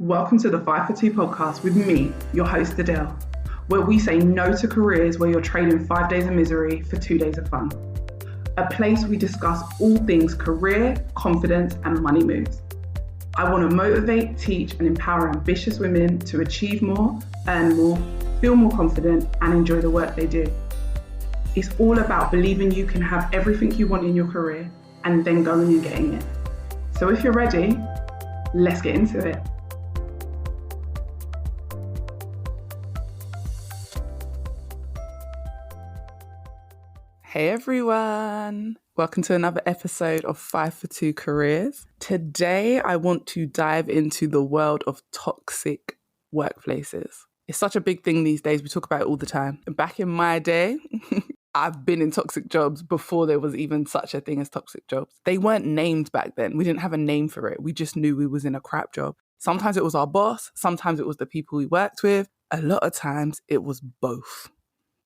Welcome to the 5 for 2 podcast with me, your host Adele, where we say no to careers where you're trading 5 days of misery for 2 days of fun. A place we discuss all things career, confidence, and money moves. I want to motivate, teach, and empower ambitious women to achieve more, earn more, feel more confident, and enjoy the work they do. It's all about believing you can have everything you want in your career and then going and getting it. So if you're ready, let's get into it. Hey everyone, welcome to another episode of 5 for 2 Careers. Today I want to dive into the world of toxic workplaces. It's such a big thing these days, we talk about it all the time. Back in my day, I've been in toxic jobs before there was even such a thing as toxic jobs. They weren't named back then, we didn't have a name for it, we just knew we was in a crap job. Sometimes it was our boss, sometimes it was the people we worked with, a lot of times it was both.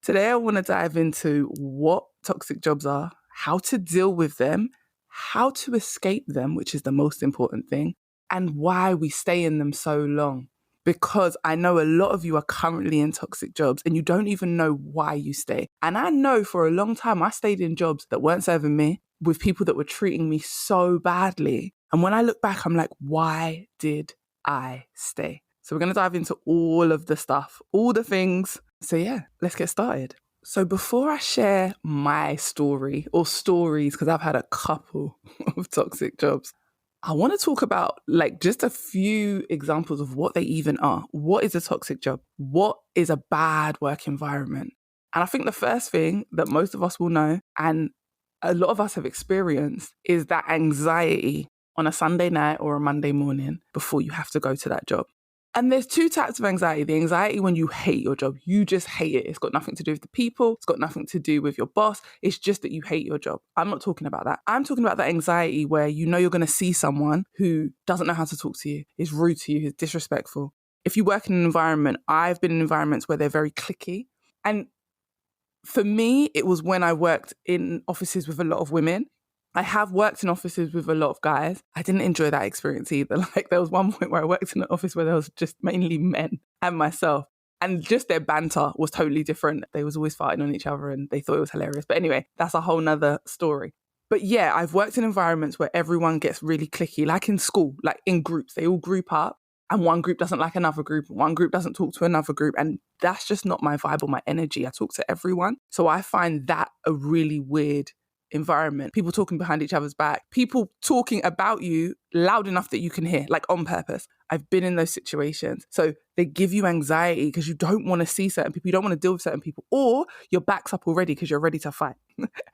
Today, I want to dive into what toxic jobs are, how to deal with them, how to escape them, which is the most important thing, and why we stay in them so long. Because I know a lot of you are currently in toxic jobs and you don't even know why you stay. And I know for a long time, I stayed in jobs that weren't serving me, with people that were treating me so badly. And when I look back, I'm like, why did I stay? So we're going to dive into all of the stuff, all the things. So yeah, let's get started. So before I share my story or stories, because I've had a couple of toxic jobs, I want to talk about just a few examples of what they even are. What is a toxic job? What is a bad work environment? And I think the first thing that most of us will know, and a lot of us have experienced, is that anxiety on a Sunday night or a Monday morning before you have to go to that job. And there's two types of anxiety. The anxiety when you hate your job, you just hate it. It's got nothing to do with the people. It's got nothing to do with your boss. It's just that you hate your job. I'm not talking about that. I'm talking about that anxiety where you know you're going to see someone who doesn't know how to talk to you, is rude to you, is disrespectful. If you work in an environment, I've been in environments where they're very cliquey. And for me, it was when I worked in offices with a lot of women. I have worked in offices with a lot of guys. I didn't enjoy that experience either. There was one point where I worked in an office where there was just mainly men and myself. And just their banter was totally different. They was always fighting on each other and they thought it was hilarious. But anyway, that's a whole nother story. But yeah, I've worked in environments where everyone gets really cliquey, like in school, like in groups. They all group up and one group doesn't like another group. One group doesn't talk to another group. And that's just not my vibe or my energy. I talk to everyone. So I find that a really weird environment. People talking behind each other's back, people talking about you loud enough that you can hear, on purpose. I've been in those situations. So they give you anxiety because you don't want to see certain people, you don't want to deal with certain people, or your back's up already because you're ready to fight.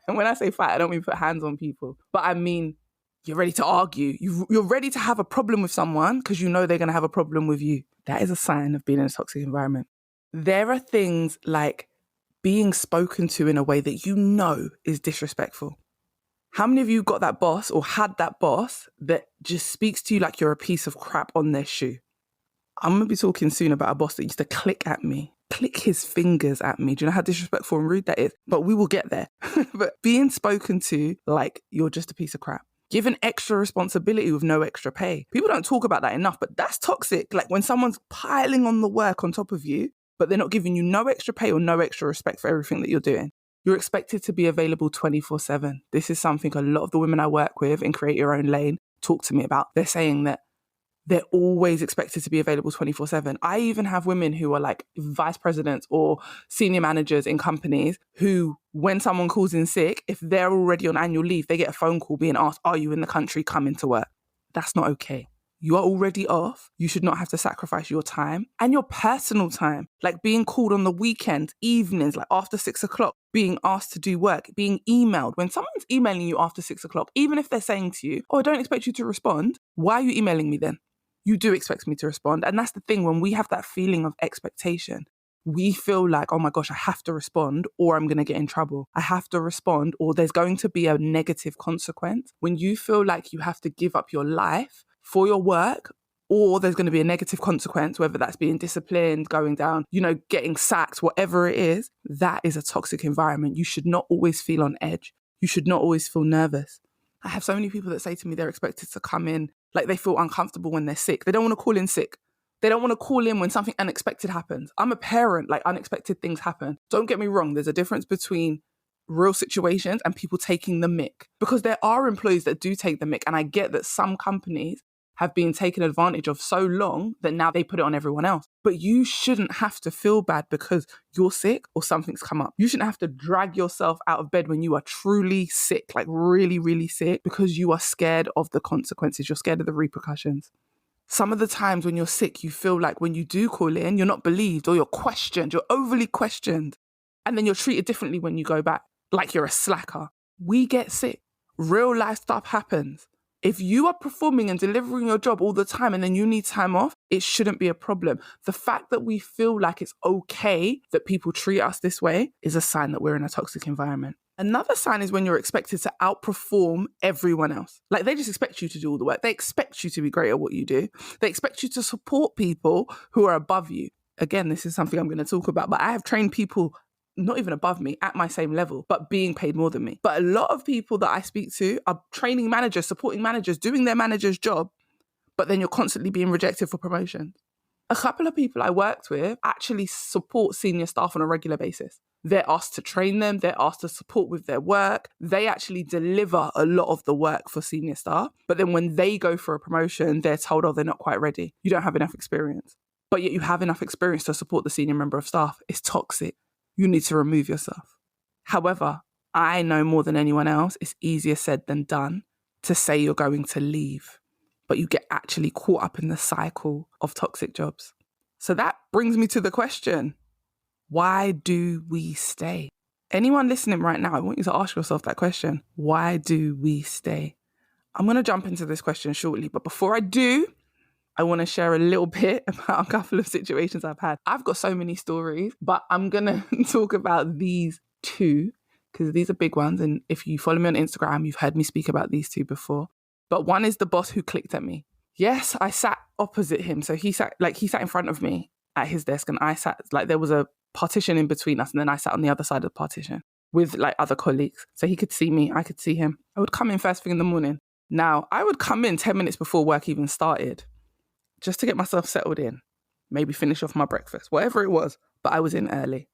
And when I say fight, I don't mean put hands on people, but I mean you're ready to argue. You're ready to have a problem with someone because you know they're going to have a problem with you. That is a sign of being in a toxic environment. There are things like being spoken to in a way that you know is disrespectful. How many of you got that boss or had that boss that just speaks to you like you're a piece of crap on their shoe? I'm going to be talking soon about a boss that used to click his fingers at me. Do you know how disrespectful and rude that is? But we will get there. But being spoken to like you're just a piece of crap. Given extra responsibility with no extra pay. People don't talk about that enough, but that's toxic. When someone's piling on the work on top of you, but they're not giving you no extra pay or no extra respect for everything that you're doing. You're expected to be available 24/7. This is something a lot of the women I work with in Create Your Own Lane talk to me about. They're saying that they're always expected to be available 24/7. I even have women who are vice presidents or senior managers in companies who, when someone calls in sick, if they're already on annual leave, they get a phone call being asked, are you in the country? Come into work. That's not okay. You are already off. You should not have to sacrifice your time and your personal time, being called on the weekends, evenings, after 6 o'clock, being asked to do work, being emailed. When someone's emailing you after 6 o'clock, even if they're saying to you, oh, I don't expect you to respond, why are you emailing me then? You do expect me to respond. And that's the thing, when we have that feeling of expectation, we feel like, oh my gosh, I have to respond or I'm going to get in trouble. I have to respond or there's going to be a negative consequence. When you feel like you have to give up your life for your work, or there's going to be a negative consequence, whether that's being disciplined, going down, getting sacked, whatever it is, that is a toxic environment. You should not always feel on edge. You should not always feel nervous. I have so many people that say to me they're expected to come in, they feel uncomfortable when they're sick. They don't want to call in sick. They don't want to call in when something unexpected happens. I'm a parent, like unexpected things happen. Don't get me wrong. There's a difference between real situations and people taking the mick, because there are employees that do take the mick. And I get that some companies have been taken advantage of so long that now they put it on everyone else. But you shouldn't have to feel bad because you're sick or something's come up. You shouldn't have to drag yourself out of bed when you are truly sick, like really, really sick, because you are scared of the consequences. You're scared of the repercussions. Some of the times when you're sick, you feel like when you do call in, you're not believed or you're questioned, you're overly questioned. And then you're treated differently when you go back, like you're a slacker. We get sick. Real life stuff happens. If you are performing and delivering your job all the time and then you need time off, it shouldn't be a problem. The fact that we feel like it's okay that people treat us this way is a sign that we're in a toxic environment. Another sign is when you're expected to outperform everyone else. Like they just expect you to do all the work. They expect you to be great at what you do. They expect you to support people who are above you. Again, this is something I'm going to talk about, but I have trained people not even above me, at my same level, but being paid more than me. But a lot of people that I speak to are training managers, supporting managers, doing their manager's job, but then you're constantly being rejected for promotions. A couple of people I worked with actually support senior staff on a regular basis. They're asked to train them. They're asked to support with their work. They actually deliver a lot of the work for senior staff. But then when they go for a promotion, they're told, oh, they're not quite ready. You don't have enough experience. But yet you have enough experience to support the senior member of staff. It's toxic. You need to remove yourself. However, I know more than anyone else, it's easier said than done to say you're going to leave, but you get actually caught up in the cycle of toxic jobs. So that brings me to the question, why do we stay? Anyone listening right now, I want you to ask yourself that question. Why do we stay? I'm going to jump into this question shortly, but before I do, I want to share a little bit about a couple of situations I've had. I've got so many stories, but I'm going to talk about these two because these are big ones. And if you follow me on Instagram, you've heard me speak about these two before. But one is the boss who clicked at me. Yes, I sat opposite him. So he sat in front of me at his desk and I sat, like there was a partition in between us and then I sat on the other side of the partition with like other colleagues. So he could see me, I could see him. I would come in first thing in the morning. Now, I would come in 10 minutes before work even started, just to get myself settled in, maybe finish off my breakfast, whatever it was, but I was in early.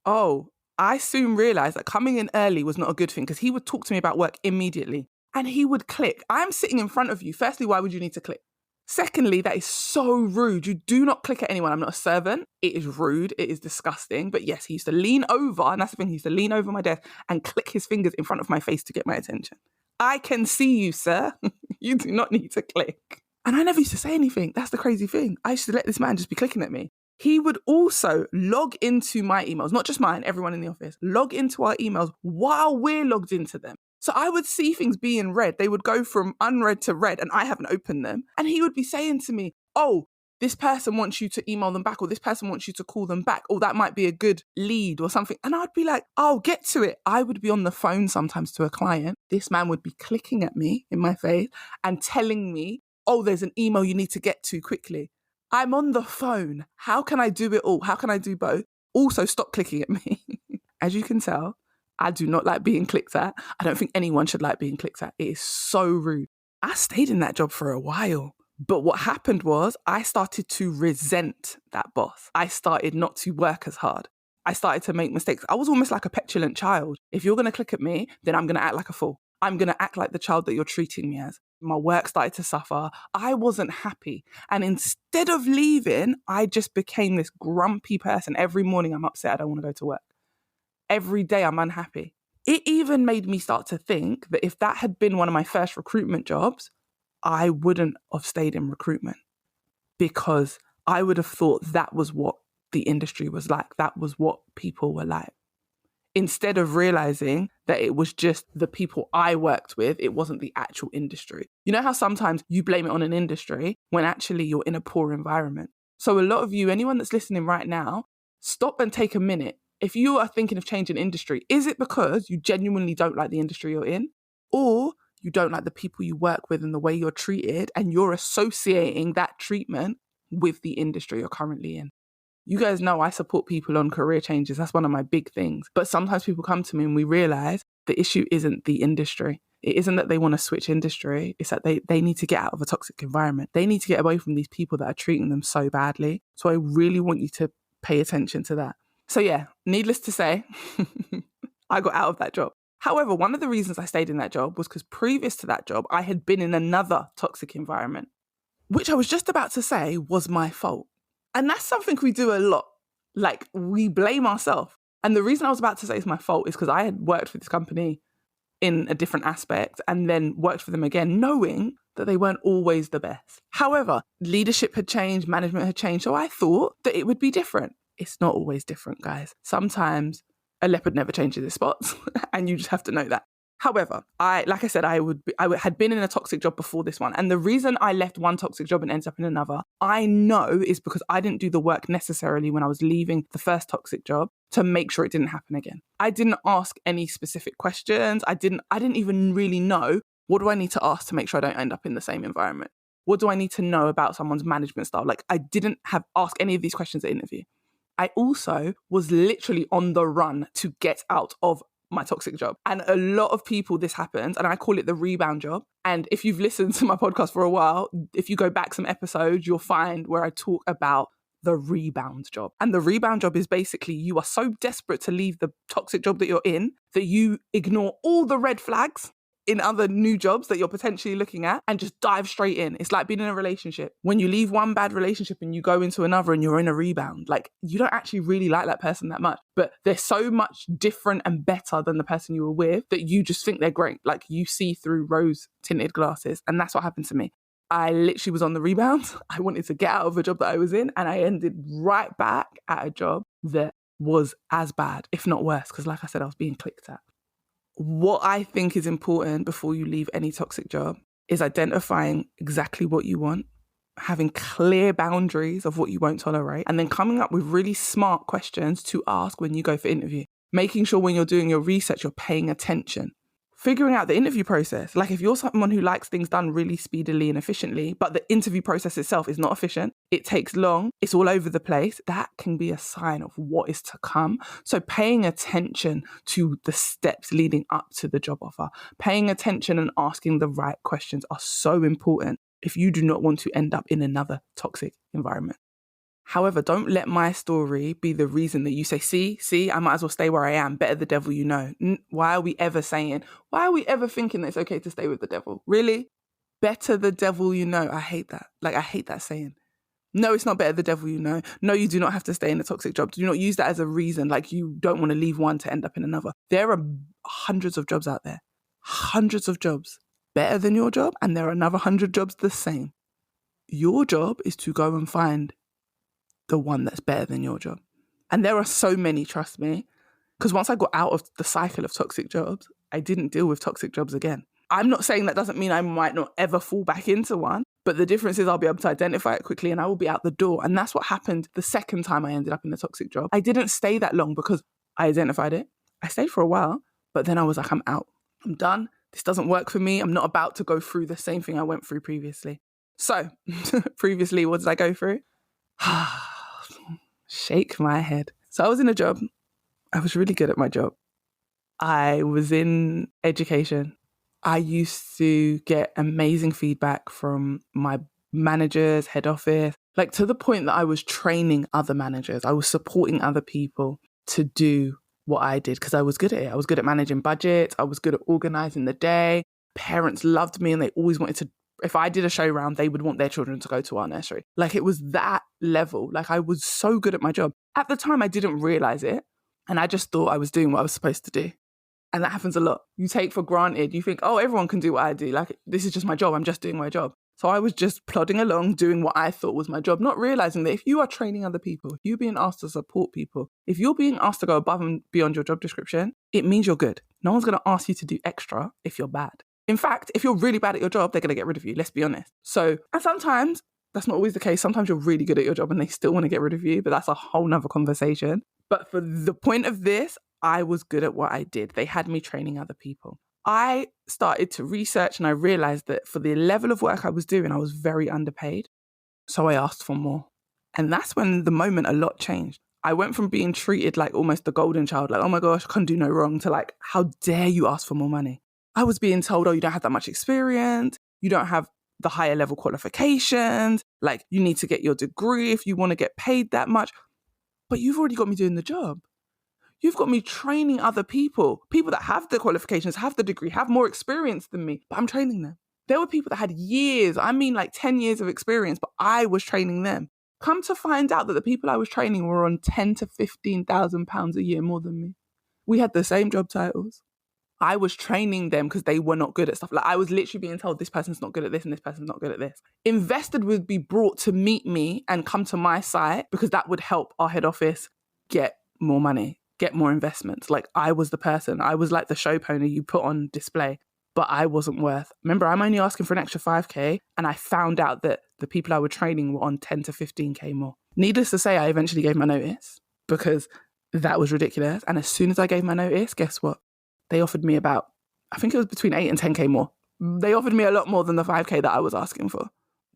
Oh, I soon realized that coming in early was not a good thing because he would talk to me about work immediately and he would click. I'm sitting in front of you. Firstly, why would you need to click? Secondly, that is so rude. You do not click at anyone. I'm not a servant. It is rude. It is disgusting. But yes, he used to lean over, and that's the thing, he used to lean over my desk and click his fingers in front of my face to get my attention. I can see you, sir. You do not need to click. And I never used to say anything. That's the crazy thing. I used to let this man just be clicking at me. He would also log into my emails, not just mine, everyone in the office, log into our emails while we're logged into them. So I would see things being read. They would go from unread to read and I haven't opened them. And he would be saying to me, oh, this person wants you to email them back or this person wants you to call them back or that might be a good lead or something. And I'd be like, I'll get to it. I would be on the phone sometimes to a client. This man would be clicking at me in my face and telling me, oh, there's an email you need to get to quickly. I'm on the phone. How can I do it all? How can I do both? Also, stop clicking at me. As you can tell, I do not like being clicked at. I don't think anyone should like being clicked at. It is so rude. I stayed in that job for a while. But what happened was I started to resent that boss. I started not to work as hard. I started to make mistakes. I was almost like a petulant child. If you're going to click at me, then I'm going to act like a fool. I'm going to act like the child that you're treating me as. My work started to suffer. I wasn't happy. And instead of leaving, I just became this grumpy person. Every morning I'm upset. I don't want to go to work. Every day I'm unhappy. It even made me start to think that if that had been one of my first recruitment jobs, I wouldn't have stayed in recruitment because I would have thought that was what the industry was like. That was what people were like. Instead of realizing that it was just the people I worked with, it wasn't the actual industry. You know how sometimes you blame it on an industry when actually you're in a poor environment. So a lot of you, anyone that's listening right now, stop and take a minute. If you are thinking of changing industry, is it because you genuinely don't like the industry you're in? Or you don't like the people you work with and the way you're treated and you're associating that treatment with the industry you're currently in? You guys know I support people on career changes. That's one of my big things. But sometimes people come to me and we realize the issue isn't the industry. It isn't that they want to switch industry. It's that they need to get out of a toxic environment. They need to get away from these people that are treating them so badly. So I really want you to pay attention to that. So yeah, needless to say, I got out of that job. However, one of the reasons I stayed in that job was because previous to that job, I had been in another toxic environment, which I was just about to say was my fault. And that's something we do a lot. Like, we blame ourselves. And the reason I was about to say it's my fault is because I had worked for this company in a different aspect and then worked for them again, knowing that they weren't always the best. However, leadership had changed, management had changed. So I thought that it would be different. It's not always different, guys. Sometimes a leopard never changes its spots and you just have to know that. However, I had been in a toxic job before this one. And the reason I left one toxic job and ended up in another, I know is because I didn't do the work necessarily when I was leaving the first toxic job to make sure it didn't happen again. I didn't ask any specific questions. I didn't even really know, what do I need to ask to make sure I don't end up in the same environment? What do I need to know about someone's management style? Like, I didn't ask any of these questions at interview. I also was literally on the run to get out of my toxic job. And a lot of people, this happens, and I call it the rebound job. And if you've listened to my podcast for a while, if you go back some episodes, you'll find where I talk about the rebound job. And the rebound job is basically you are so desperate to leave the toxic job that you're in that you ignore all the red flags in other new jobs that you're potentially looking at and just dive straight in. It's like being in a relationship. When you leave one bad relationship and you go into another and you're in a rebound, like, you don't actually really like that person that much, but they're so much different and better than the person you were with that you just think they're great. Like, you see through rose tinted glasses. And that's what happened to me. I literally was on the rebound. I wanted to get out of a job that I was in and I ended right back at a job that was as bad, if not worse, because like I said, I was being clicked at. What I think is important before you leave any toxic job is identifying exactly what you want, having clear boundaries of what you won't tolerate, and then coming up with really smart questions to ask when you go for interview. Making sure when you're doing your research, you're paying attention. Figuring out the interview process. Like, if you're someone who likes things done really speedily and efficiently, but the interview process itself is not efficient, it takes long, it's all over the place, that can be a sign of what is to come. So paying attention to the steps leading up to the job offer, paying attention and asking the right questions are so important if you do not want to end up in another toxic environment. However, don't let my story be the reason that you say, see, I might as well stay where I am. Better the devil you know. Why are we ever thinking that it's okay to stay with the devil? Really? Better the devil you know. I hate that. Like, I hate that saying. No, it's not better the devil you know. No, you do not have to stay in a toxic job. Do not use that as a reason. Like, you don't want to leave one to end up in another. There are hundreds of jobs out there. Hundreds of jobs better than your job. And there are another 100 jobs the same. Your job is to go and find the one that's better than your job. And there are so many, trust me, because once I got out of the cycle of toxic jobs, I didn't deal with toxic jobs again. I'm not saying that doesn't mean I might not ever fall back into one, but the difference is I'll be able to identify it quickly and I will be out the door. And that's what happened the second time I ended up in a toxic job. I didn't stay that long because I identified it. I stayed for a while, but then I was like, I'm out. I'm done. This doesn't work for me. I'm not about to go through the same thing I went through previously. So previously, what did I go through? Shake my head. So I was in a job. I was really good at my job. I was in education. I used to get amazing feedback from my managers, head office, like to the point that I was training other managers. I was supporting other people to do what I did because I was good at it. I was good at managing budgets. I was good at organizing the day. Parents loved me and they always wanted to, if I did a show round, they would want their children to go to our nursery. Like, it was that level. Like, I was so good at my job. At the time, I didn't realize it. And I just thought I was doing what I was supposed to do. And that happens a lot. You take for granted. You think, oh, everyone can do what I do. Like, this is just my job. I'm just doing my job. So I was just plodding along, doing what I thought was my job, not realizing that if you are training other people, if you're being asked to support people, if you're being asked to go above and beyond your job description, it means you're good. No one's going to ask you to do extra if you're bad. In fact, if you're really bad at your job, they're going to get rid of you. Let's be honest. So, and sometimes that's not always the case. Sometimes you're really good at your job and they still want to get rid of you, but that's a whole nother conversation. But for the point of this, I was good at what I did. They had me training other people. I started to research and I realized that for the level of work I was doing, I was very underpaid. So I asked for more. And that's when the moment a lot changed. I went from being treated like almost the golden child, like, oh my gosh, I can't do no wrong, to like, how dare you ask for more money? I was being told, oh, you don't have that much experience. You don't have the higher level qualifications. Like, you need to get your degree if you want to get paid that much. But you've already got me doing the job. You've got me training other people that have the qualifications, have the degree, have more experience than me, but I'm training them. There were people that had years, I mean like 10 years of experience, but I was training them. Come to find out that the people I was training were on 10 to 15,000 pounds a year more than me. We had the same job titles. I was training them because they were not good at stuff. Like, I was literally being told this person's not good at this and this person's not good at this. Invested would be brought to meet me and come to my site because that would help our head office get more money, get more investments. Like, I was the person. I was like the show pony you put on display, but I wasn't worth. Remember, I'm only asking for an extra 5k, and I found out that the people I were training were on 10 to 15k more. Needless to say, I eventually gave my notice because that was ridiculous. And as soon as I gave my notice, guess what? They offered me about, I think it was between 8 and 10k more. They offered me a lot more than the 5k that I was asking for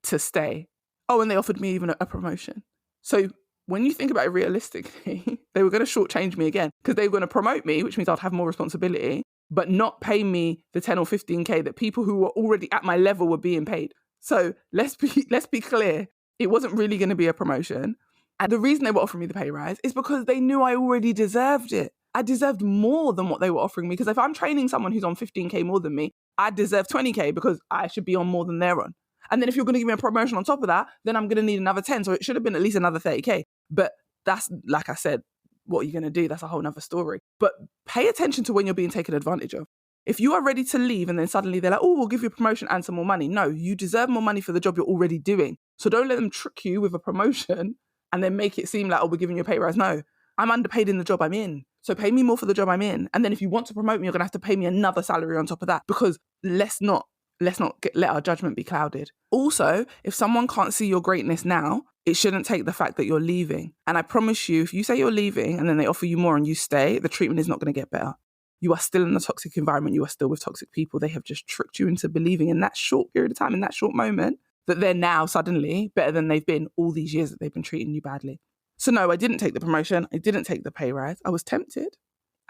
to stay. Oh, and they offered me even a promotion. So when you think about it realistically, they were going to shortchange me again because they were going to promote me, which means I'd have more responsibility, but not pay me the 10 or 15k that people who were already at my level were being paid. So let's be clear. It wasn't really going to be a promotion. And the reason they were offering me the pay rise is because they knew I already deserved it. I deserved more than what they were offering me, because if I'm training someone who's on 15k more than me, I deserve 20k because I should be on more than they're on. And then if you're going to give me a promotion on top of that, then I'm going to need another 10. So it should have been at least another 30k. But that's, like I said, what you're going to do. That's a whole nother story. But pay attention to when you're being taken advantage of. If you are ready to leave and then suddenly they're like, oh, we'll give you a promotion and some more money. No, you deserve more money for the job you're already doing. So don't let them trick you with a promotion and then make it seem like, oh, we're giving you a pay rise. No, I'm underpaid in the job I'm in. So pay me more for the job I'm in. And then if you want to promote me, you're going to have to pay me another salary on top of that, because let's not let our judgment be clouded. Also, if someone can't see your greatness now, it shouldn't take the fact that you're leaving. And I promise you, if you say you're leaving and then they offer you more and you stay, the treatment is not going to get better. You are still in a toxic environment. You are still with toxic people. They have just tricked you into believing in that short period of time, in that short moment, that they're now suddenly better than they've been all these years that they've been treating you badly. So no, I didn't take the promotion. I didn't take the pay rise. I was tempted.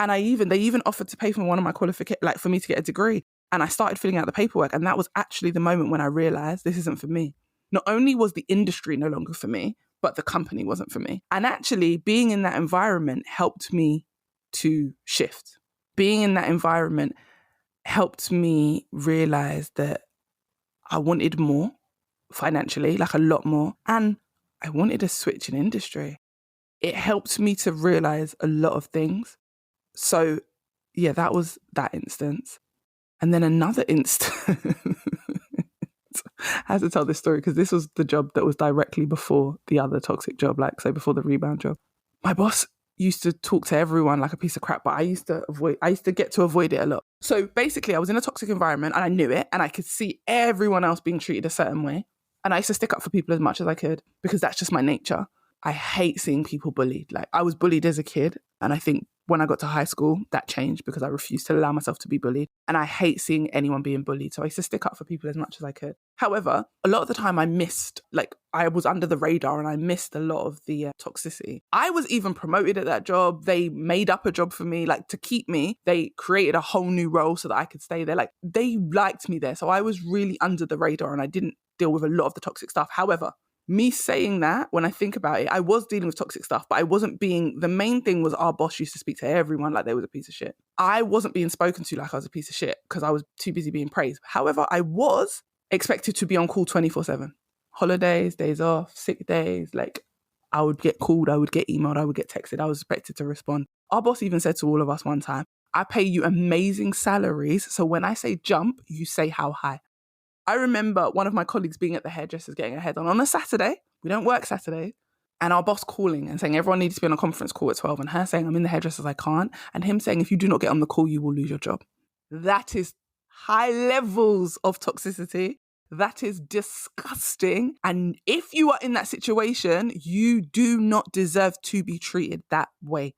And they even offered to pay for one of my qualifications, like for me to get a degree. And I started filling out the paperwork. And that was actually the moment when I realized this isn't for me. Not only was the industry no longer for me, but the company wasn't for me. And actually being in that environment helped me to shift. Being in that environment helped me realize that I wanted more financially, like a lot more. And I wanted to switch in industry. It helped me to realize a lot of things. So yeah, that was that instance. And then another instance, I have to tell this story because this was the job that was directly before the other toxic job, like say before the rebound job. My boss used to talk to everyone like a piece of crap, but I used to get to avoid it a lot. So basically I was in a toxic environment and I knew it, and I could see everyone else being treated a certain way. And I used to stick up for people as much as I could because that's just my nature. I hate seeing people bullied. Like, I was bullied as a kid. And I think when I got to high school, that changed because I refused to allow myself to be bullied. And I hate seeing anyone being bullied. So I used to stick up for people as much as I could. However, a lot of the time I was under the radar and I missed a lot of the toxicity. I was even promoted at that job. They made up a job for me, like to keep me. They created a whole new role so that I could stay there. Like, they liked me there. So I was really under the radar and I didn't deal with a lot of the toxic stuff. However, me saying that, when I think about it, I was dealing with toxic stuff, but I wasn't the main thing was our boss used to speak to everyone like they was a piece of shit. I wasn't being spoken to like I was a piece of shit because I was too busy being praised. However, I was expected to be on call 24/7. Holidays, days off, sick days, like I would get called, I would get emailed, I would get texted. I was expected to respond. Our boss even said to all of us one time, I pay you amazing salaries, so when I say jump, you say how high. I remember one of my colleagues being at the hairdressers getting a head on a Saturday. We don't work Saturdays. And our boss calling and saying everyone needs to be on a conference call at 12, and her saying, I'm in the hairdressers, I can't. And him saying, if you do not get on the call, you will lose your job. That is high levels of toxicity. That is disgusting. And if you are in that situation, you do not deserve to be treated that way.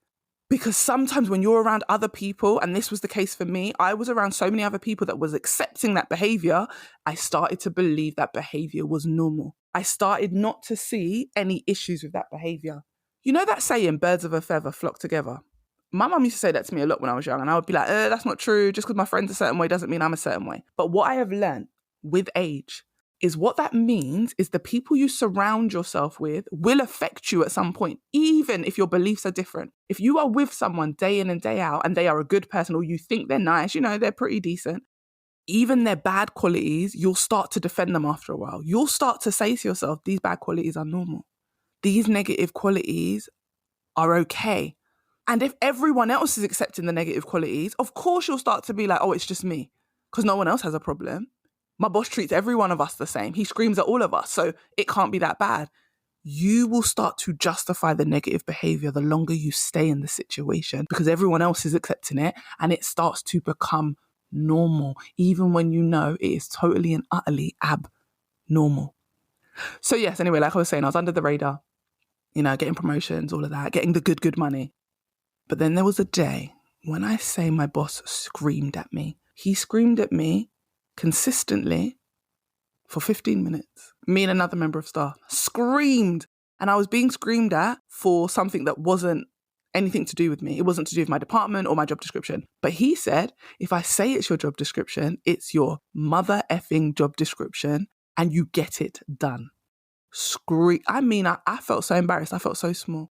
Because sometimes when you're around other people, and this was the case for me, I was around so many other people that was accepting that behavior, I started to believe that behavior was normal. I started not to see any issues with that behavior. You know that saying, birds of a feather flock together? My mum used to say that to me a lot when I was young, and I would be like, that's not true. Just because my friend's a certain way doesn't mean I'm a certain way. But what I have learned with age is what that means is the people you surround yourself with will affect you at some point, even if your beliefs are different. If you are with someone day in and day out and they are a good person, or you think they're nice, they're pretty decent, even their bad qualities, you'll start to defend them after a while. You'll start to say to yourself, these bad qualities are normal. These negative qualities are okay. And if everyone else is accepting the negative qualities, of course you'll start to be like, oh, it's just me, because no one else has a problem. My boss treats every one of us the same. He screams at all of us, so it can't be that bad. You will start to justify the negative behavior the longer you stay in the situation, because everyone else is accepting it, and it starts to become normal, even when you know it is totally and utterly abnormal. So yes, anyway, like I was saying, I was under the radar, getting promotions, all of that, getting the good money. But then there was a day when I say my boss screamed at me. He screamed at me consistently for 15 minutes. Me and another member of staff screamed. And I was being screamed at for something that wasn't anything to do with me. It wasn't to do with my department or my job description. But he said, if I say it's your job description, it's your mother effing job description and you get it done. I felt so embarrassed. I felt so small.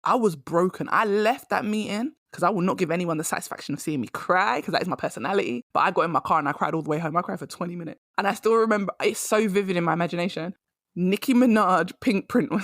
I was broken. I left that meeting because I will not give anyone the satisfaction of seeing me cry, because that is my personality. But I got in my car and I cried all the way home. I cried for 20 minutes. And I still remember, it's so vivid in my imagination, Nicki Minaj, Pink Print was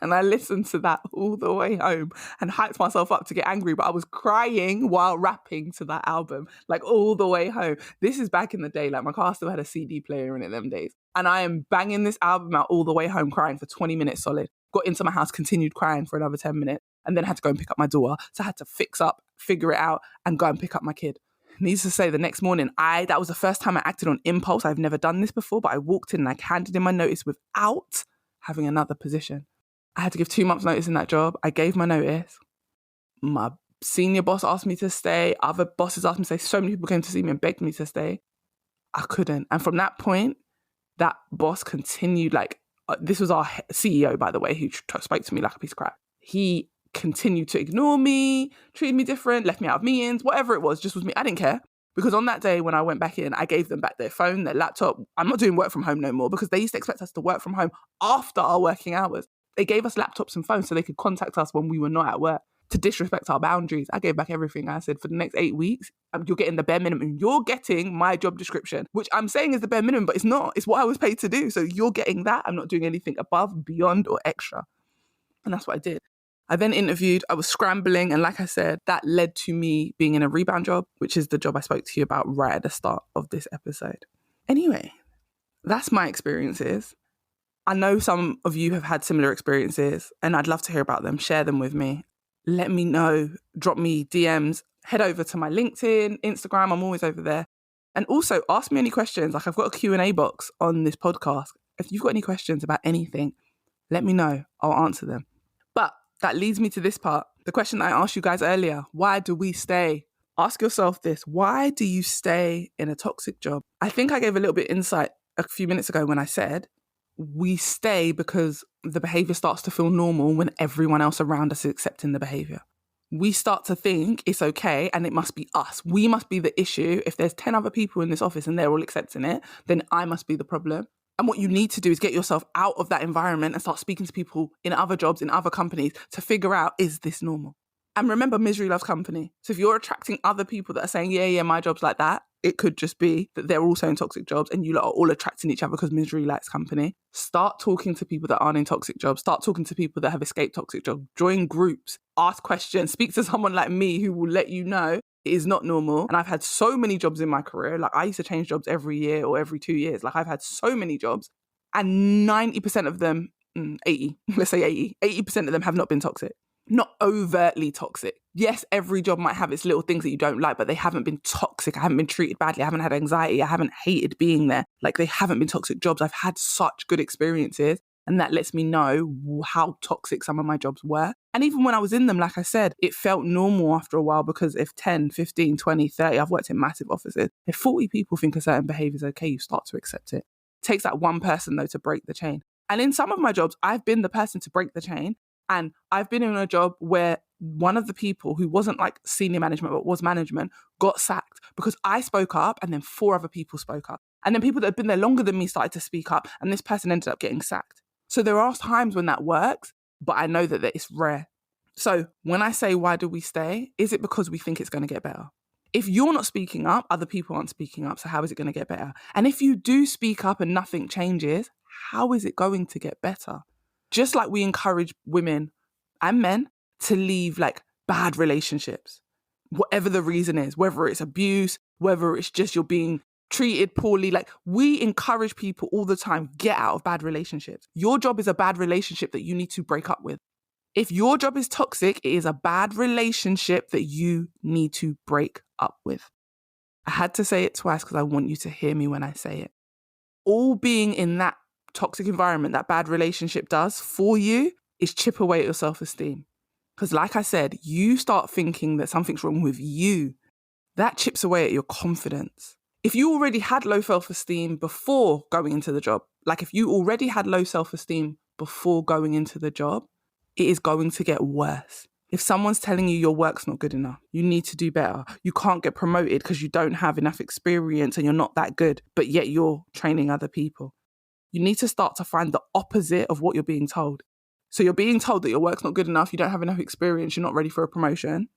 and I listened to that all the way home and hyped myself up to get angry, but I was crying while rapping to that album, like all the way home. This is back in the day, like my car still had a CD player in it them days. And I am banging this album out all the way home, crying for 20 minutes solid. Got into my house, continued crying for another 10 minutes, and then had to go and pick up my daughter. So I had to fix up, figure it out, and go and pick up my kid. Needless to say, the next morning, that was the first time I acted on impulse. I've never done this before, but I walked in and I handed in my notice without having another position. I had to give 2 months notice in that job. I gave my notice. My senior boss asked me to stay. Other bosses asked me to stay. So many people came to see me and begged me to stay. I couldn't. And from that point, that boss continued, this was our CEO, by the way, who spoke to me like a piece of crap. He continued to ignore me, treated me different, left me out of meetings, whatever it was, just was me. I didn't care. Because on that day when I went back in, I gave them back their phone, their laptop. I'm not doing work from home no more, because they used to expect us to work from home after our working hours. They gave us laptops and phones so they could contact us when we were not at work, to disrespect our boundaries. I gave back everything. I said, for the next 8 weeks, you're getting the bare minimum. You're getting my job description, which I'm saying is the bare minimum, but it's not. It's what I was paid to do. So you're getting that. I'm not doing anything above, beyond, or extra. And that's what I did. I then interviewed. I was scrambling. And like I said, that led to me being in a rebound job, which is the job I spoke to you about right at the start of this episode. Anyway, that's my experiences. I know some of you have had similar experiences, and I'd love to hear about them. Share them with me. Let me know. Drop me DMs. Head over to my LinkedIn, Instagram. I'm always over there. And also ask me any questions. I've got a Q&A box on this podcast. If you've got any questions about anything, let me know. I'll answer them. But that leads me to this part. The question that I asked you guys earlier. Why do we stay? Ask yourself this. Why do you stay in a toxic job? I think I gave a little bit insight a few minutes ago when I said, we stay because the behavior starts to feel normal when everyone else around us is accepting the behavior. We start to think it's okay and it must be us. We must be the issue. If there's 10 other people in this office and they're all accepting it, then I must be the problem. And what you need to do is get yourself out of that environment and start speaking to people in other jobs, in other companies, to figure out, is this normal? And remember, misery loves company. So if you're attracting other people that are saying, yeah, my job's like that, it could just be that they're also in toxic jobs and you lot are all attracting each other because misery likes company. Start talking to people that aren't in toxic jobs. Start talking to people that have escaped toxic jobs. Join groups. Ask questions. Speak to someone like me who will let you know it is not normal. And I've had so many jobs in my career. Like, I used to change jobs every year or every 2 years. Like, I've had so many jobs, and 90% of them, 80, let's say 80% of them have not been toxic. Not overtly toxic. Yes, every job might have its little things that you don't like, but they haven't been toxic. I haven't been treated badly. I haven't had anxiety. I haven't hated being there. Like, they haven't been toxic jobs. I've had such good experiences, and that lets me know how toxic some of my jobs were. And even when I was in them, like I said, it felt normal after a while, because if 10, 15, 20, 30, I've worked in massive offices, if 40 people think a certain behavior is okay, you start to accept it. It takes that one person, though, to break the chain. And in some of my jobs, I've been the person to break the chain. And I've been in a job where one of the people who wasn't like senior management, but was management, got sacked because I spoke up and then 4 other people spoke up. And then people that had been there longer than me started to speak up and this person ended up getting sacked. So there are times when that works, but I know that it's rare. So when I say, why do we stay? Is it because we think it's going to get better? If you're not speaking up, other people aren't speaking up. So how is it going to get better? And if you do speak up and nothing changes, how is it going to get better? Just like we encourage women and men to leave like bad relationships, whatever the reason is, whether it's abuse, whether it's just you're being treated poorly. Like we encourage people all the time, get out of bad relationships. Your job is a bad relationship that you need to break up with. If your job is toxic, it is a bad relationship that you need to break up with. I had to say it twice because I want you to hear me when I say it. All being in that toxic environment, that bad relationship does for you is chip away at your self-esteem. Because like I said, you start thinking that something's wrong with you. That chips away at your confidence. If you already had low self-esteem before going into the job, like if you already had low self-esteem before going into the job, it is going to get worse. If someone's telling you your work's not good enough, you need to do better, you can't get promoted because you don't have enough experience and you're not that good, but yet you're training other people. You need to start to find the opposite of what you're being told. So you're being told that your work's not good enough, you don't have enough experience, you're not ready for a promotion.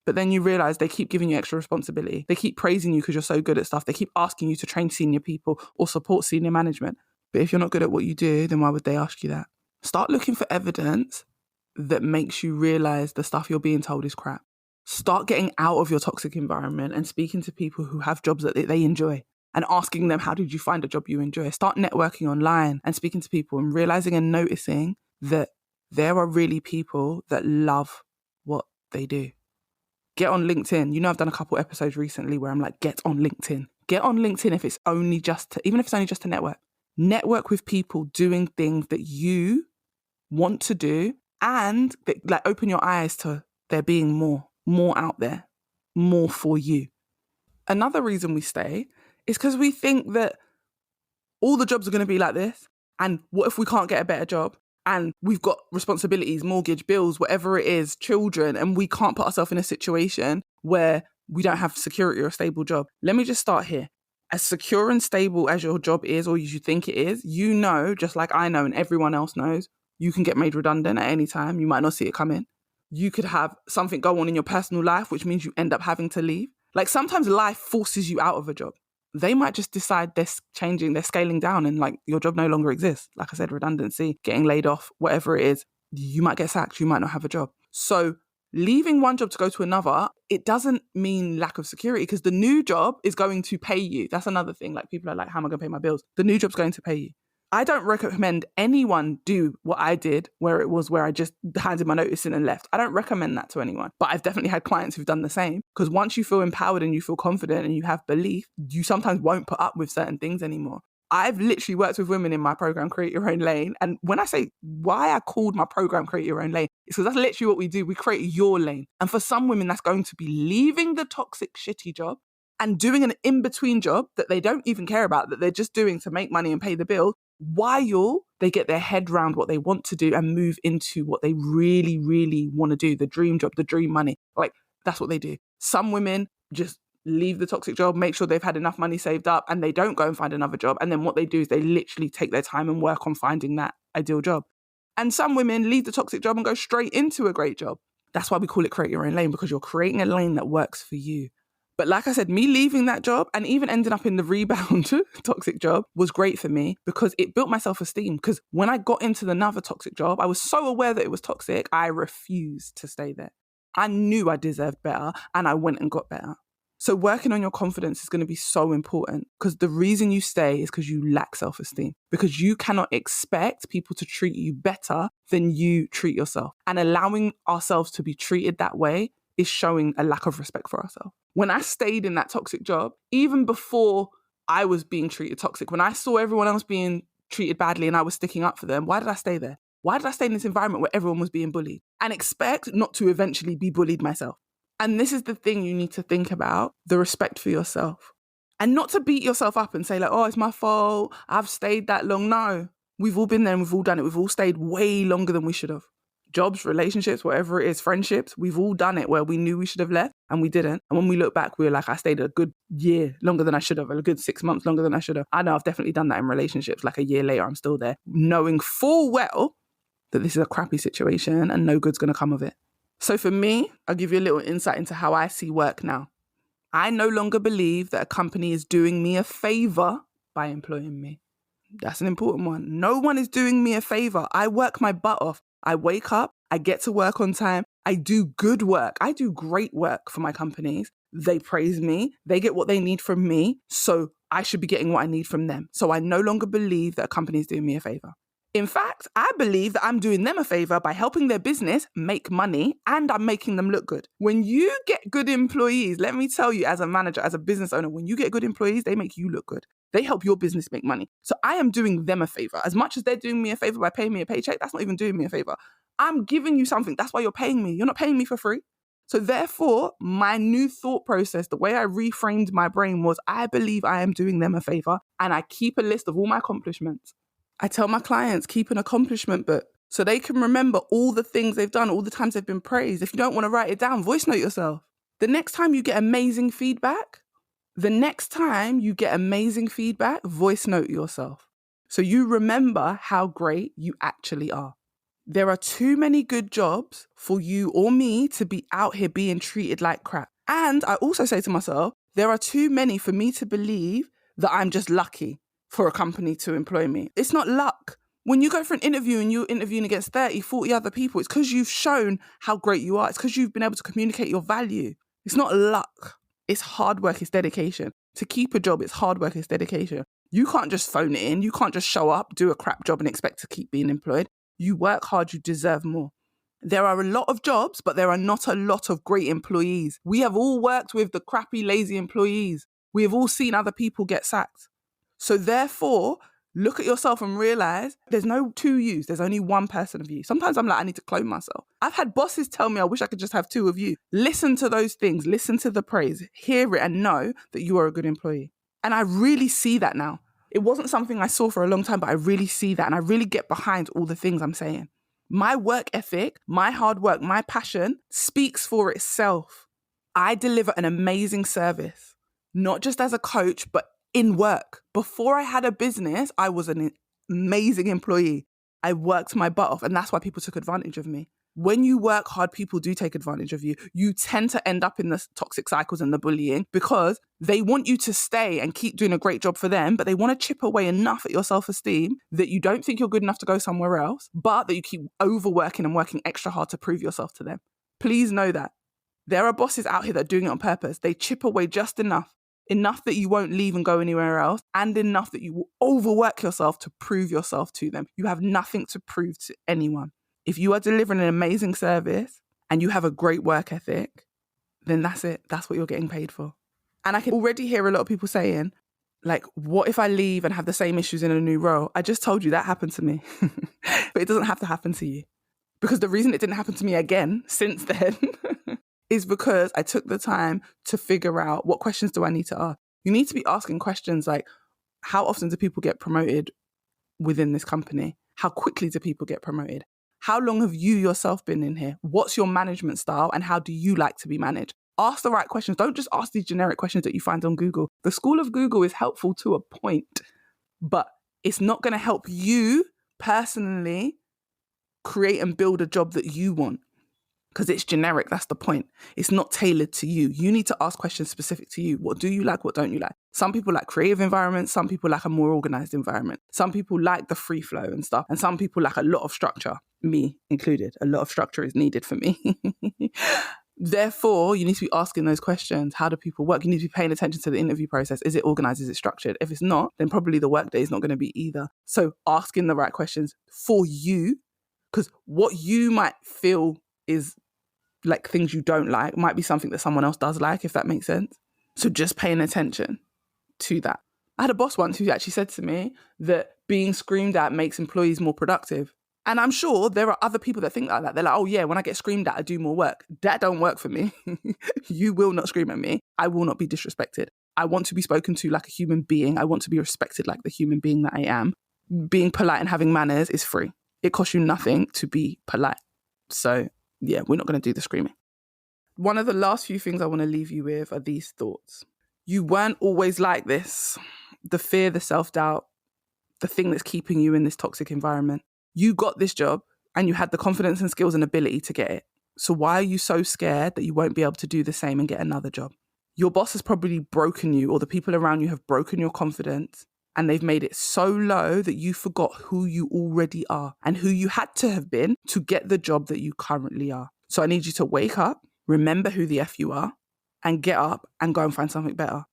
But then you realize they keep giving you extra responsibility. They keep praising you because you're so good at stuff. They keep asking you to train senior people or support senior management. But if you're not good at what you do, then why would they ask you that? Start looking for evidence that makes you realize the stuff you're being told is crap. Start getting out of your toxic environment and speaking to people who have jobs that they enjoy and asking them, how did you find a job you enjoy? Start networking online and speaking to people and realizing and noticing that there are really people that love what they do. Get on LinkedIn. You know, I've done a couple episodes recently where I'm like, get on LinkedIn. Get on LinkedIn if it's only just to, even if it's only just to network. Network with people doing things that you want to do and like open your eyes to there being more out there, more for you. Another reason we stay is because we think that all the jobs are going to be like this. And what if we can't get a better job? And we've got responsibilities, mortgage, bills, whatever it is, children, and we can't put ourselves in a situation where we don't have security or a stable job. Let me just start here. As secure and stable as your job is, or you think it is, you know, just like I know and everyone else knows, you can get made redundant at any time. You might not see it coming. You could have something go on in your personal life, which means you end up having to leave. Like sometimes life forces you out of a job. They might just decide they're changing, they're scaling down and like your job no longer exists. Like I said, redundancy, getting laid off, whatever it is, you might get sacked, you might not have a job. So leaving one job to go to another, it doesn't mean lack of security because the new job is going to pay you. That's another thing. Like people are like, how am I going to pay my bills? The new job's going to pay you. I don't recommend anyone do what I did where I just handed my notice in and left. I don't recommend that to anyone. But I've definitely had clients who've done the same because once you feel empowered and you feel confident and you have belief, you sometimes won't put up with certain things anymore. I've literally worked with women in my program, Create Your Own Lane. And when I say why I called my program Create Your Own Lane, it's because that's literally what we do. We create your lane. And for some women, that's going to be leaving the toxic, shitty job and doing an in-between job that they don't even care about, that they're just doing to make money and pay the bill, while they get their head around what they want to do and move into what they really, really want to do, the dream job, the dream money. Like, that's what they do. Some women just leave the toxic job, make sure they've had enough money saved up, and they don't go and find another job. And then what they do is they literally take their time and work on finding that ideal job. And some women leave the toxic job and go straight into a great job. That's why we call it Create Your Own Lane, because you're creating a lane that works for you. But like I said, me leaving that job and even ending up in the rebound toxic job was great for me because it built my self-esteem. Because when I got into another toxic job, I was so aware that it was toxic, I refused to stay there. I knew I deserved better and I went and got better. So working on your confidence is going to be so important because the reason you stay is because you lack self-esteem, because you cannot expect people to treat you better than you treat yourself. And allowing ourselves to be treated that way is showing a lack of respect for ourselves. When I stayed in that toxic job, even before I was being treated toxic, when I saw everyone else being treated badly and I was sticking up for them, why did I stay there? Why did I stay in this environment where everyone was being bullied and expect not to eventually be bullied myself? And this is the thing you need to think about, the respect for yourself. And not to beat yourself up and say like, oh, it's my fault, I've stayed that long. No, we've all been there and we've all done it. We've all stayed way longer than we should have. jobs, relationships, whatever it is, friendships. We've all done it where we knew we should have left and we didn't. And when we look back, we were like, I stayed a good year longer than I should have, a good 6 months longer than I should have. I know I've definitely done that in relationships. Like a year later, I'm still there, knowing full well that this is a crappy situation and no good's going to come of it. So for me, I'll give you a little insight into how I see work now. I no longer believe that a company is doing me a favor by employing me. That's an important one. No one is doing me a favor. I work my butt off. I wake up, I get to work on time. I do good work. I do great work for my companies. They praise me. They get what they need from me. So I should be getting what I need from them. So I no longer believe that a company is doing me a favor. In fact, I believe that I'm doing them a favor by helping their business make money and I'm making them look good. When you get good employees, let me tell you as a manager, as a business owner, when you get good employees, they make you look good. They help your business make money. So I am doing them a favor. As much as they're doing me a favor by paying me a paycheck, that's not even doing me a favor. I'm giving you something. That's why you're paying me. You're not paying me for free. So therefore, my new thought process, the way I reframed my brain was, I believe I am doing them a favor and I keep a list of all my accomplishments. I tell my clients, keep an accomplishment book so they can remember all the things they've done, all the times they've been praised. If you don't want to write it down, voice note yourself. The next time you get amazing feedback, voice note yourself. So you remember how great you actually are. There are too many good jobs for you or me to be out here being treated like crap. And I also say to myself, there are too many for me to believe that I'm just lucky for a company to employ me. It's not luck. When you go for an interview and you're interviewing against 30, 40 other people, it's because you've shown how great you are. It's because you've been able to communicate your value. It's not luck. It's hard work, it's dedication. To keep a job, it's hard work, it's dedication. You can't just phone it in. You can't just show up, do a crap job and expect to keep being employed. You work hard, you deserve more. There are a lot of jobs, but there are not a lot of great employees. We have all worked with the crappy, lazy employees. We have all seen other people get sacked. So therefore, look at yourself and realize there's no two yous. There's only one person of you. Sometimes I'm like, I need to clone myself. I've had bosses tell me, I wish I could just have two of you. Listen to those things. Listen to the praise. Hear it and know that you are a good employee. And I really see that now. It wasn't something I saw for a long time, but I really see that. And I really get behind all the things I'm saying. My work ethic, my hard work, my passion speaks for itself. I deliver an amazing service, not just as a coach, but in work. Before I had a business, I was an amazing employee. I worked my butt off, and that's why people took advantage of me. When you work hard, people do take advantage of you. You tend to end up in the toxic cycles and the bullying because they want you to stay and keep doing a great job for them, but they want to chip away enough at your self-esteem that you don't think you're good enough to go somewhere else, but that you keep overworking and working extra hard to prove yourself to them. Please know that. There are bosses out here that are doing it on purpose. They chip away just enough that you won't leave and go anywhere else, and enough that you will overwork yourself to prove yourself to them. You have nothing to prove to anyone. If you are delivering an amazing service and you have a great work ethic, then that's it. That's what you're getting paid for. And I can already hear a lot of people saying, like, what if I leave and have the same issues in a new role? I just told you that happened to me. But it doesn't have to happen to you. Because the reason it didn't happen to me again since then is because I took the time to figure out what questions do I need to ask. You need to be asking questions like, how often do people get promoted within this company? How quickly do people get promoted? How long have you yourself been in here? What's your management style and how do you like to be managed? Ask the right questions. Don't just ask these generic questions that you find on Google. The school of Google is helpful to a point, but it's not going to help you personally create and build a job that you want because it's generic. That's the point. It's not tailored to you. You need to ask questions specific to you. What do you like? What don't you like? Some people like creative environments. Some people like a more organized environment. Some people like the free flow and stuff. And some people like a lot of structure, me included. A lot of structure is needed for me. Therefore, you need to be asking those questions. How do people work? You need to be paying attention to the interview process. Is it organized? Is it structured? If it's not, then probably the workday is not going to be either. So asking the right questions for you, because what you might feel is like things you don't like might be something that someone else does like, if that makes sense. So just paying attention to that. I had a boss once who actually said to me that being screamed at makes employees more productive. And I'm sure there are other people that think like that. They're like, oh yeah, when I get screamed at, I do more work. That don't work for me. You will not scream at me. I will not be disrespected. I want to be spoken to like a human being. I want to be respected like the human being that I am. Being polite and having manners is free. It costs you nothing to be polite. So yeah, we're not going to do the screaming. One of the last few things I want to leave you with are these thoughts. You weren't always like this. The fear, the self-doubt, the thing that's keeping you in this toxic environment. You got this job and you had the confidence and skills and ability to get it. So why are you so scared that you won't be able to do the same and get another job? Your boss has probably broken you, or the people around you have broken your confidence, and they've made it so low that you forgot who you already are and who you had to have been to get the job that you currently are. So I need you to wake up, remember who the F you are, and get up and go and find something better.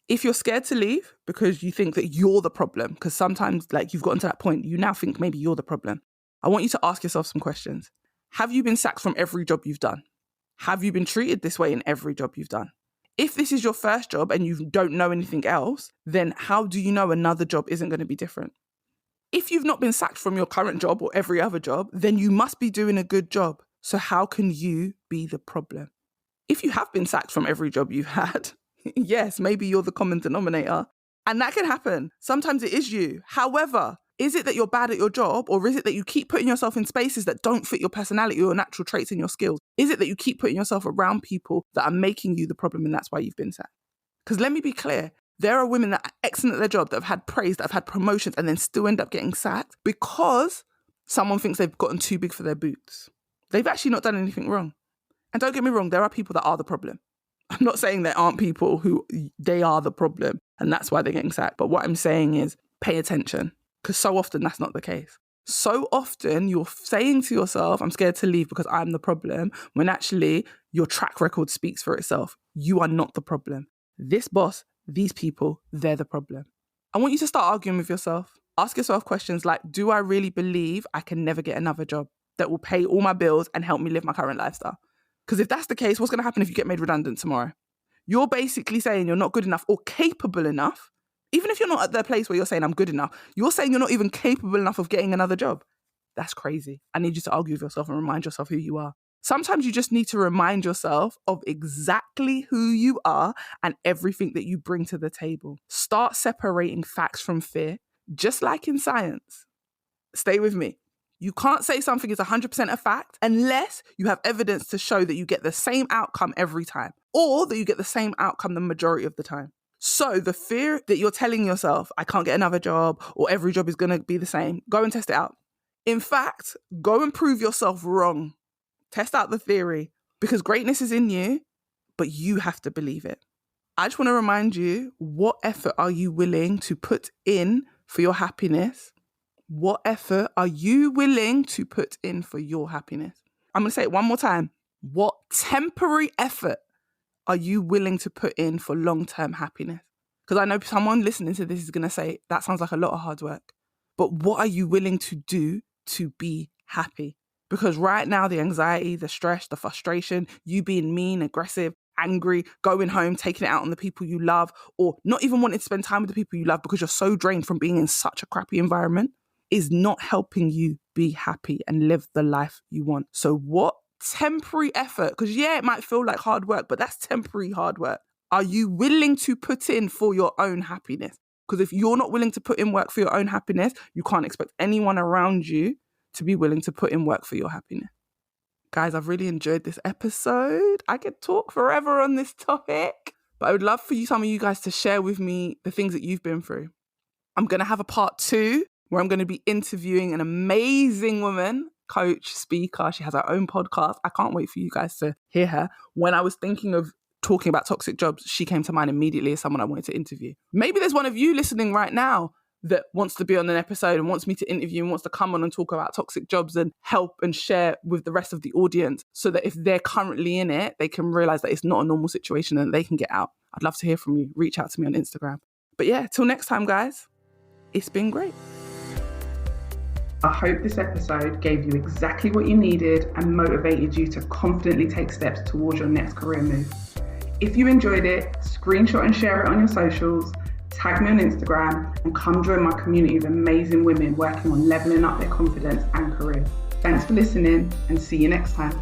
If you're scared to leave because you think that you're the problem, because sometimes like you've gotten to that point, you now think maybe you're the problem. I want you to ask yourself some questions. Have you been sacked from every job you've done? Have you been treated this way in every job you've done? If this is your first job and you don't know anything else, then how do you know another job isn't going to be different? If you've not been sacked from your current job or every other job, then you must be doing a good job. So how can you be the problem? If you have been sacked from every job you've had, yes, maybe you're the common denominator. And that can happen. Sometimes it is you. However, is it that you're bad at your job, or is it that you keep putting yourself in spaces that don't fit your personality or natural traits and your skills? Is it that you keep putting yourself around people that are making you the problem and that's why you've been sacked? Because let me be clear, there are women that are excellent at their job, that have had praise, that have had promotions and then still end up getting sacked because someone thinks they've gotten too big for their boots. They've actually not done anything wrong. And don't get me wrong, there are people that are the problem. I'm not saying there aren't people who they are the problem and that's why they're getting sacked. But what I'm saying is pay attention, because so often that's not the case. So often you're saying to yourself, I'm scared to leave because I'm the problem, when actually your track record speaks for itself. You are not the problem. This boss, these people, they're the problem. I want you to start arguing with yourself. Ask yourself questions like, do I really believe I can never get another job that will pay all my bills and help me live my current lifestyle? Because if that's the case, what's going to happen if you get made redundant tomorrow? You're basically saying you're not good enough or capable enough. Even if you're not at the place where you're saying I'm good enough, you're saying you're not even capable enough of getting another job. That's crazy. I need you to argue with yourself and remind yourself who you are. Sometimes you just need to remind yourself of exactly who you are and everything that you bring to the table. Start separating facts from fear, just like in science. Stay with me. You can't say something is 100% a fact unless you have evidence to show that you get the same outcome every time, or that you get the same outcome the majority of the time. So the fear that you're telling yourself, I can't get another job, or every job is going to be the same, go and test it out. In fact, go and prove yourself wrong. Test out the theory, because greatness is in you, but you have to believe it. I just want to remind you, what effort are you willing to put in for your happiness? What effort are you willing to put in for your happiness? I'm going to say it one more time. What temporary effort are you willing to put in for long-term happiness? Because I know someone listening to this is going to say, that sounds like a lot of hard work. But what are you willing to do to be happy? Because right now, the anxiety, the stress, the frustration, you being mean, aggressive, angry, going home, taking it out on the people you love, or not even wanting to spend time with the people you love because you're so drained from being in such a crappy environment, is not helping you be happy and live the life you want. So what temporary effort, because yeah, it might feel like hard work, but that's temporary hard work, are you willing to put in for your own happiness? Because if you're not willing to put in work for your own happiness, you can't expect anyone around you to be willing to put in work for your happiness. Guys, I've really enjoyed this episode. I could talk forever on this topic, but I would love for some of you guys to share with me the things that you've been through. I'm going to have a part 2 where I'm going to be interviewing an amazing woman, coach, speaker. She has her own podcast. I can't wait for you guys to hear her. When I was thinking of talking about toxic jobs, she came to mind immediately as someone I wanted to interview. Maybe there's one of you listening right now that wants to be on an episode and wants me to interview and wants to come on and talk about toxic jobs and help and share with the rest of the audience, so that if they're currently in it, they can realize that it's not a normal situation and they can get out. I'd love to hear from you. Reach out to me on Instagram. But yeah, till next time, guys, it's been great. I hope this episode gave you exactly what you needed and motivated you to confidently take steps towards your next career move. If you enjoyed it, screenshot and share it on your socials, tag me on Instagram, and come join my community of amazing women working on leveling up their confidence and career. Thanks for listening, and see you next time.